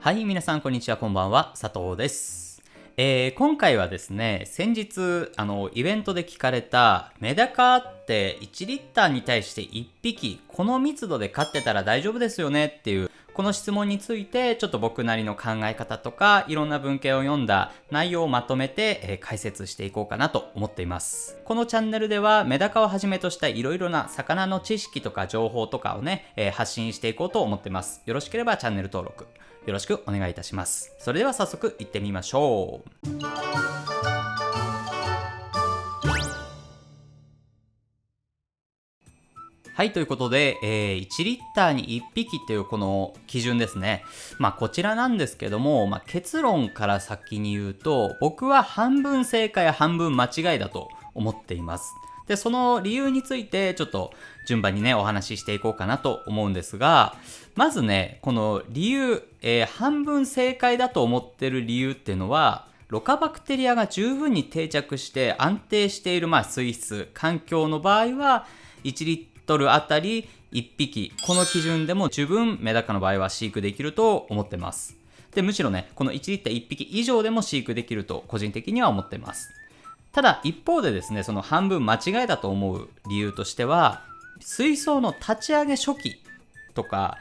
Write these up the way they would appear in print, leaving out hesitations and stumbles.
はい、皆さんこんにちは、こんばんは、佐藤です。今回はですね、先日イベントで聞かれたメダカって1リッターに対して1匹この密度で飼ってたら大丈夫ですよねっていうこの質問についてちょっと僕なりの考え方とかいろんな文献を読んだ内容をまとめて、解説していこうかなと思っています。このチャンネルではメダカをはじめとしたいろいろな魚の知識とか情報とかをね、発信していこうと思っています。よろしければチャンネル登録よろしくお願いいたします。それでは早速行ってみましょう。はい、ということで、1リッターに1匹っていうこの基準ですね。こちらなんですけども、結論から先に言うと、僕は半分正解半分間違いだと思っています。で、その理由についてちょっと順番にね、お話ししていこうかなと思うんですが、まずね、この理由、半分正解だと思ってる理由っていうのは、ロカバクテリアが十分に定着して安定している水質、環境の場合は、1リットルあたり1匹、この基準でも十分メダカの場合は飼育できると思ってます。で、むしろね、この1リッター1匹以上でも飼育できると個人的には思ってます。ただ一方でですね、その半分間違いだと思う理由としては、水槽の立ち上げ初期とか、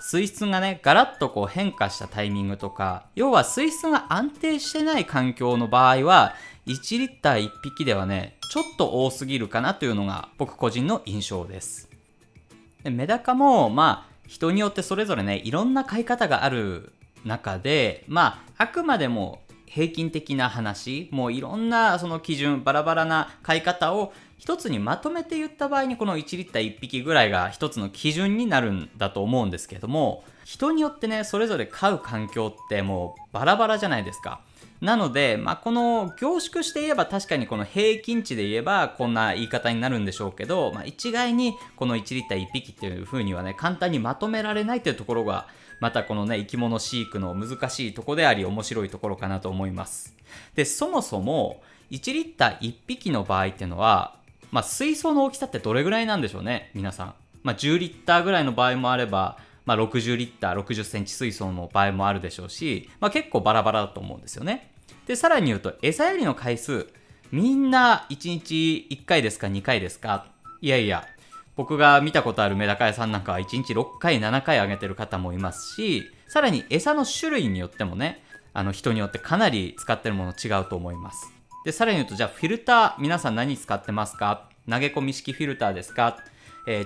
水質がね、ガラッとこう変化したタイミングとか、要は水質が安定してない環境の場合は、1リッター1匹ではね、ちょっと多すぎるかなというのが僕個人の印象です。で、メダカも人によってそれぞれね、いろんな飼い方がある中で、あくまでも平均的な話、もういろんなその基準、バラバラな飼い方を一つにまとめて言った場合に、この1リッター1匹ぐらいが一つの基準になるんだと思うんですけども、人によってね、それぞれ飼う環境ってもうバラバラじゃないですか。なので、この凝縮して言えば確かにこの平均値で言えばこんな言い方になるんでしょうけど、一概にこの1リッター1匹っていう風にはね、簡単にまとめられないというところが、またこのね、生き物飼育の難しいところであり面白いところかなと思います。で、そもそも1リッター1匹の場合っていうのは、水槽の大きさってどれぐらいなんでしょうね、皆さん。10リッターぐらいの場合もあれば、60リッター、60センチ水槽の場合もあるでしょうし、結構バラバラだと思うんですよね。で、さらに言うと、餌やりの回数、みんな1日1回ですか2回ですか？いやいや、僕が見たことあるメダカ屋さんなんかは1日6回7回あげてる方もいますし、さらに餌の種類によってもね、人によってかなり使ってるもの違うと思います。で、さらに言うと、じゃあフィルター、皆さん何使ってますか？投げ込み式フィルターですか？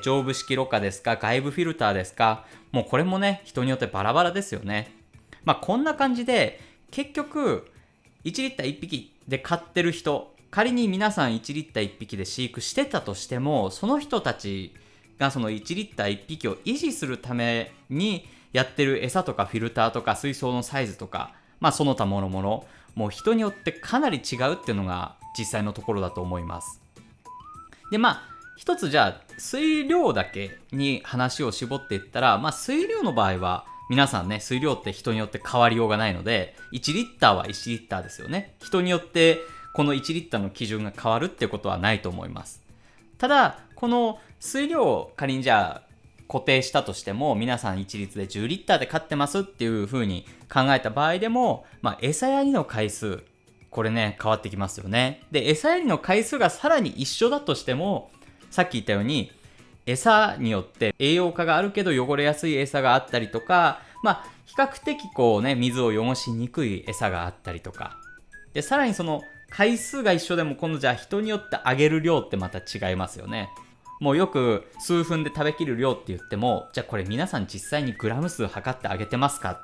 上部式ろ過ですか？外部フィルターですか？もうこれもね、人によってバラバラですよね。こんな感じで、結局、1リッター1匹で飼ってる人、仮に皆さん1リッター1匹で飼育してたとしても、その人たちがその1リッター1匹を維持するためにやってる餌とかフィルターとか水槽のサイズとか、その他もろもろ、もう人によってかなり違うっていうのが実際のところだと思います。で、一つじゃあ水量だけに話を絞っていったら、水量の場合は皆さんね、水量って人によって変わりようがないので、1リッターは1リッターですよね。人によってこの1リッターの基準が変わるってことはないと思います。ただ、この水量を仮にじゃあ固定したとしても、皆さん一律で10リッターで飼ってますっていう風に考えた場合でも、餌やりの回数、これね、変わってきますよね。で、餌やりの回数がさらに一緒だとしても、さっき言ったように、餌によって栄養価があるけど汚れやすい餌があったりとか、比較的こうね、水を汚しにくい餌があったりとか。で、さらにその回数が一緒でも、今度じゃあ人によってあげる量ってまた違いますよね。もうよく数分で食べきる量って言っても、じゃあこれ皆さん実際にグラム数測ってあげてますかっ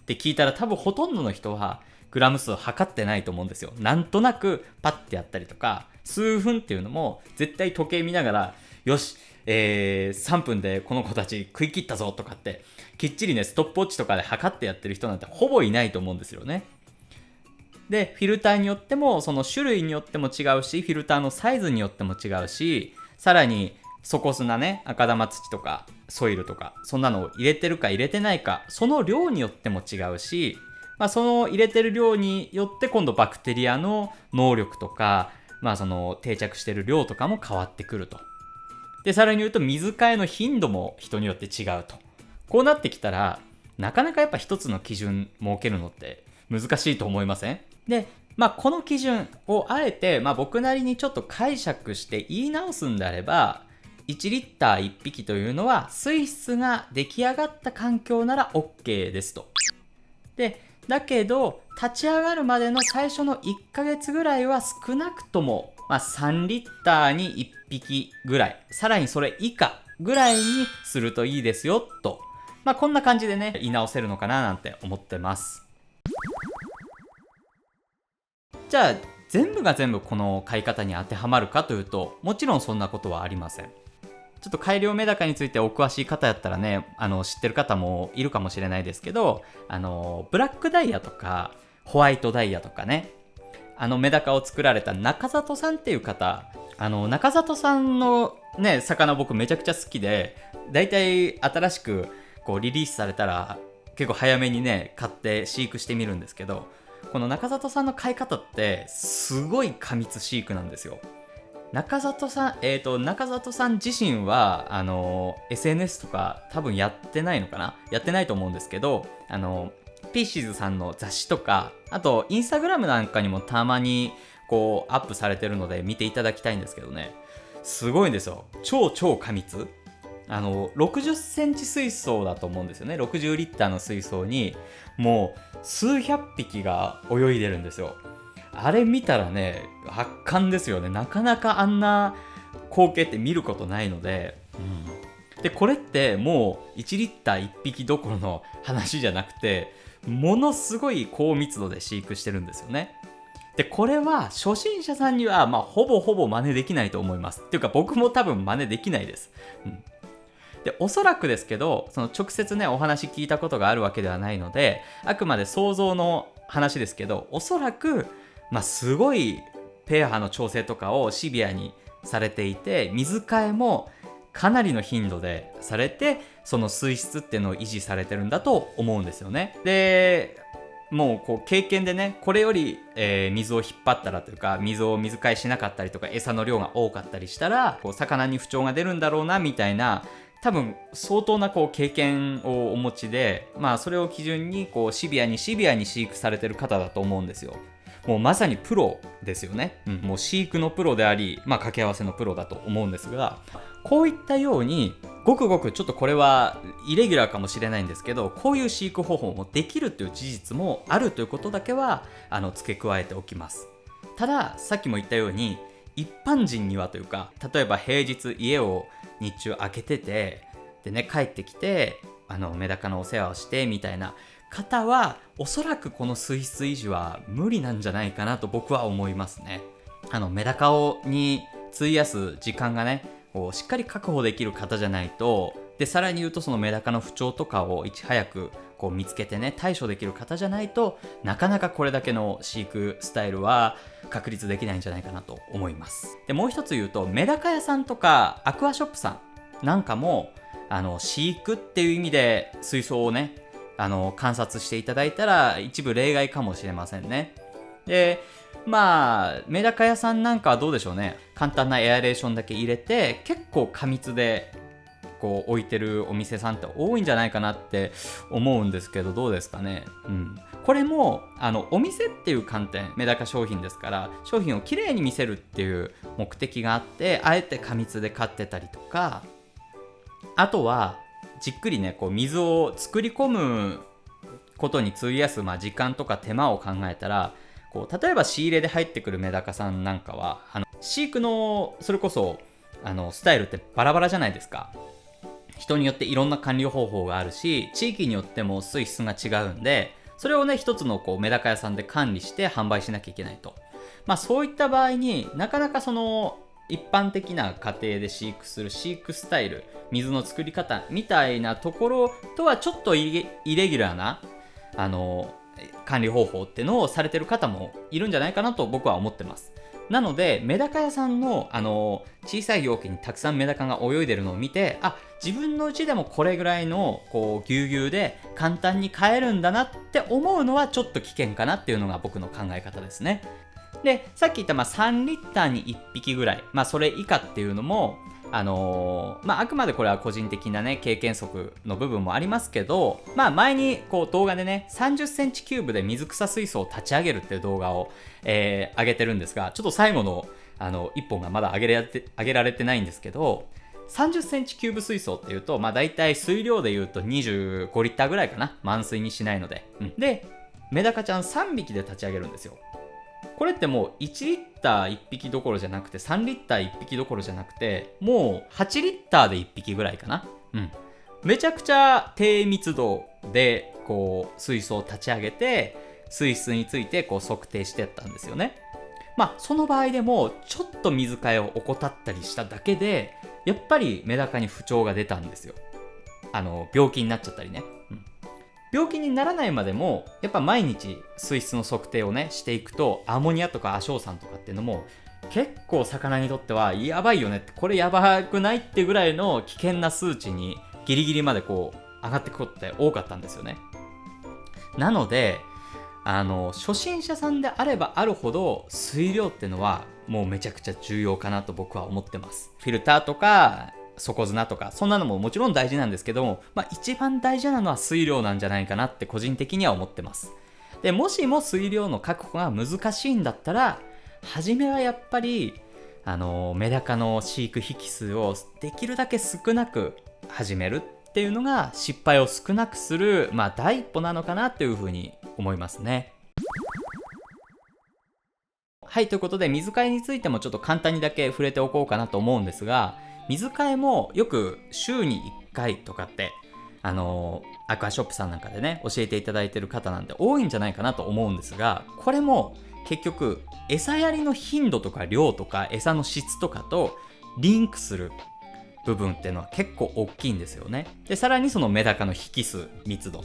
て聞いたら、多分ほとんどの人はグラム数を測ってないと思うんですよ。なんとなくパッてやったりとか、数分っていうのも絶対時計見ながら、よし、3分でこの子たち食い切ったぞとかって、きっちりね、ストップウォッチとかで測ってやってる人なんてほぼいないと思うんですよね。で、フィルターによっても、その種類によっても違うし、フィルターのサイズによっても違うし、さらに底砂ね、赤玉土とかソイルとか、そんなのを入れてるか入れてないか、その量によっても違うし、その入れてる量によって今度バクテリアの能力とか、その定着してる量とかも変わってくると。で、さらに言うと水替えの頻度も人によって違うと。こうなってきたら、なかなかやっぱ一つの基準設けるのって難しいと思いません？で、この基準をあえて、僕なりにちょっと解釈して言い直すんであれば、1リッター1匹というのは水質が出来上がった環境なら OK ですと。で、だけど立ち上がるまでの最初の1ヶ月ぐらいは少なくとも、3リッターに1匹ぐらい、さらにそれ以下ぐらいにするといいですよと、こんな感じでね、言い直せるのかななんて思ってます。じゃあ全部が全部この飼い方に当てはまるかというと、もちろんそんなことはありません。ちょっと改良メダカについてお詳しい方やったらね、知ってる方もいるかもしれないですけど、ブラックダイヤとかホワイトダイヤとかね、メダカを作られた中里さんっていう方、中里さんのね、魚僕めちゃくちゃ好きで、だいたい新しくこうリリースされたら結構早めにね、買って飼育してみるんですけど、この中里さんの飼い方ってすごい過密飼育なんですよ。中里さん自身はSNS とか多分やってないのかな、やってないと思うんですけど、ピーシーズさんの雑誌とか、あとインスタグラムなんかにもたまにこうアップされてるので見ていただきたいんですけどね、すごいんですよ。超過密。60センチ水槽だと思うんですよね。60リッターの水槽にもう数百匹が泳いでるんですよ。あれ見たらね、圧巻ですよね。なかなかあんな光景って見ることないので、でこれってもう1リッター1匹どころの話じゃなくて、ものすごい高密度で飼育してるんですよね。でこれは初心者さんにはほぼ真似できないと思います。っていうか僕も多分真似できないです。でおそらくですけど、その直接ねお話聞いたことがあるわけではないので、あくまで想像の話ですけど、おそらくすごいpHの調整とかをシビアにされていて、水替えもかなりの頻度でされて、その水質っていうのを維持されてるんだと思うんですよね。でもうこう経験でね、これより、水を引っ張ったらというか、水替えしなかったりとか、餌の量が多かったりしたらこう魚に不調が出るんだろうなみたいな、多分相当なこう経験をお持ちで、それを基準にこうシビアに飼育されてる方だと思うんですよ。もうまさにプロですよね。もう飼育のプロであり、掛け合わせのプロだと思うんですが、こういったようにごくごくちょっとこれはイレギュラーかもしれないんですけど、こういう飼育方法もできるという事実もあるということだけは付け加えておきます。たださっきも言ったように、一般人にはというか、例えば平日家を日中開けてて、でね帰ってきてメダカのお世話をしてみたいな方は、おそらくこの水質維持は無理なんじゃないかなと僕は思いますね。メダカに費やす時間がね、こうしっかり確保できる方じゃないと、でさらに言うとそのメダカの不調とかをいち早くこう見つけてね対処できる方じゃないと、なかなかこれだけの飼育スタイルは確立できないんじゃないかなと思います。でもう一つ言うと、メダカ屋さんとかアクアショップさんなんかも飼育っていう意味で水槽をね観察していただいたら一部例外かもしれませんね。でメダカ屋さんなんかはどうでしょうね。簡単なエアレーションだけ入れて結構過密でこう置いてるお店さんって多いんじゃないかなって思うんですけど、どうですかね。これもお店っていう観点、メダカ商品ですから商品をきれいに見せるっていう目的があって、あえて過密で飼ってたりとか、あとはじっくりねこう水を作り込むことに費やす時間とか手間を考えたら、こう例えば仕入れで入ってくるメダカさんなんかは飼育のそれこそスタイルってバラバラじゃないですか。人によっていろんな管理方法があるし、地域によっても水質が違うんで、それをね一つのこうメダカ屋さんで管理して販売しなきゃいけないと。そういった場合になかなかその一般的な家庭で飼育する飼育スタイル、水の作り方みたいなところとはちょっとイレギュラーな管理方法っていうのをされてる方もいるんじゃないかなと僕は思ってます。なのでメダカ屋さんの小さい容器にたくさんメダカが泳いでるのを見て、自分のうちでもこれぐらいのこうぎゅうぎゅうで簡単に飼えるんだなって思うのはちょっと危険かなっていうのが僕の考え方ですね。でさっき言った3リッターに1匹ぐらい、それ以下っていうのもあくまでこれは個人的なね経験則の部分もありますけど、前にこう動画でね30センチキューブで水草水槽を立ち上げるっていう動画を、上げてるんですが、ちょっと最後の1本がまだ上げられてないんですけど、30センチキューブ水槽っていうと、だいたい水量でいうと25リッターぐらいかな、満水にしないので、でメダカちゃん3匹で立ち上げるんですよ。これってもう1リッター1匹どころじゃなくて、3リッター1匹どころじゃなくて、もう8リッターで1匹ぐらいかな。めちゃくちゃ低密度でこう水槽を立ち上げて、水質についてこう測定してったんですよね。その場合でもちょっと水替えを怠ったりしただけで、やっぱりメダカに不調が出たんですよ。病気になっちゃったりね。病気にならないまでもやっぱ毎日水質の測定をねしていくと、アンモニアとか亜硝酸とかっていうのも結構魚にとってはやばいよねって、これやばくないってぐらいの危険な数値にギリギリまでこう上がってくことって多かったんですよね。なので初心者さんであればあるほど水量っていうのはもうめちゃくちゃ重要かなと僕は思ってます。フィルターとか底砂とかそんなのももちろん大事なんですけども、一番大事なのは水量なんじゃないかなって個人的には思ってます。でもしも水量の確保が難しいんだったら、初めはやっぱりメダカの飼育匹数をできるだけ少なく始めるっていうのが失敗を少なくする、第一歩なのかなというふうに思いますね。はい、ということで水替えについてもちょっと簡単にだけ触れておこうかなと思うんですが、水替えもよく週に1回とかってアクアショップさんなんかでね教えていただいてる方なんて多いんじゃないかなと思うんですが、これも結局餌やりの頻度とか量とか餌の質とかとリンクする部分っていうのは結構大きいんですよね。でさらにそのメダカの匹数密度、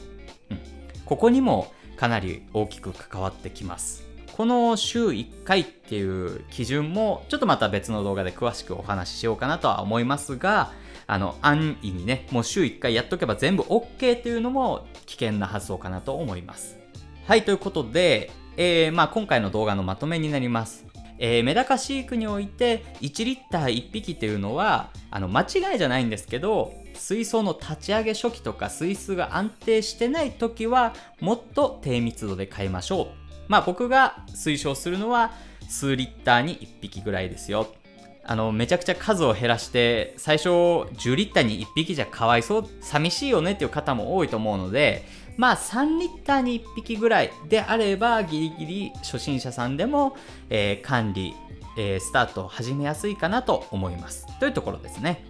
ここにもかなり大きく関わってきます。この週1回っていう基準もちょっとまた別の動画で詳しくお話ししようかなとは思いますが、安易にねもう週1回やっとけば全部 OK っていうのも危険な発想かなと思います。はい、ということで、今回の動画のまとめになります。メダカ飼育において1リッター1匹っていうのは間違いじゃないんですけど、水槽の立ち上げ初期とか水質が安定してない時はもっと低密度で飼いましょう。僕が推奨するのは数リッターに1匹ぐらいですよ。めちゃくちゃ数を減らして最初10リッターに1匹じゃかわいそう、寂しいよねっていう方も多いと思うので、3リッターに1匹ぐらいであればギリギリ初心者さんでも、管理、スタートを始めやすいかなと思いますというところですね。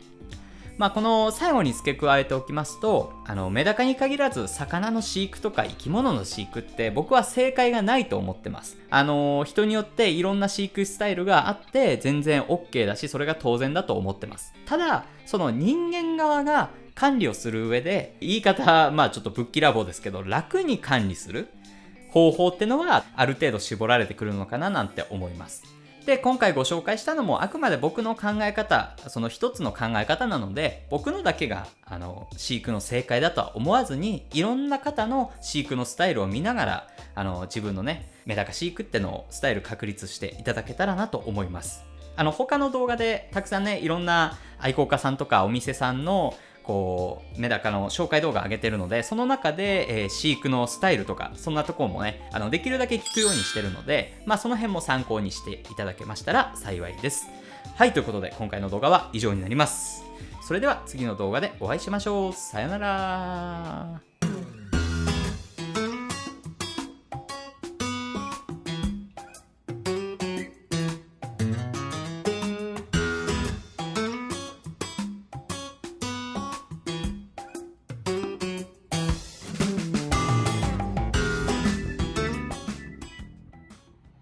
この最後に付け加えておきますと、メダカに限らず魚の飼育とか生き物の飼育って僕は正解がないと思ってます。人によっていろんな飼育スタイルがあって全然 OK だし、それが当然だと思ってます。ただその人間側が管理をする上で、言い方ちょっとぶっきらぼうですけど楽に管理する方法ってのはある程度絞られてくるのかななんて思います。で今回ご紹介したのもあくまで僕の考え方、その一つの考え方なので、僕のだけが飼育の正解だとは思わずに、いろんな方の飼育のスタイルを見ながら自分のねメダカ飼育ってのをスタイル確立していただけたらなと思います。他の動画でたくさんねいろんな愛好家さんとかお店さんのメダカの紹介動画上げてるので、その中で、飼育のスタイルとかそんなところもねできるだけ聞くようにしてるので、その辺も参考にしていただけましたら幸いです。はい、ということで今回の動画は以上になります。それでは次の動画でお会いしましょう。さよなら。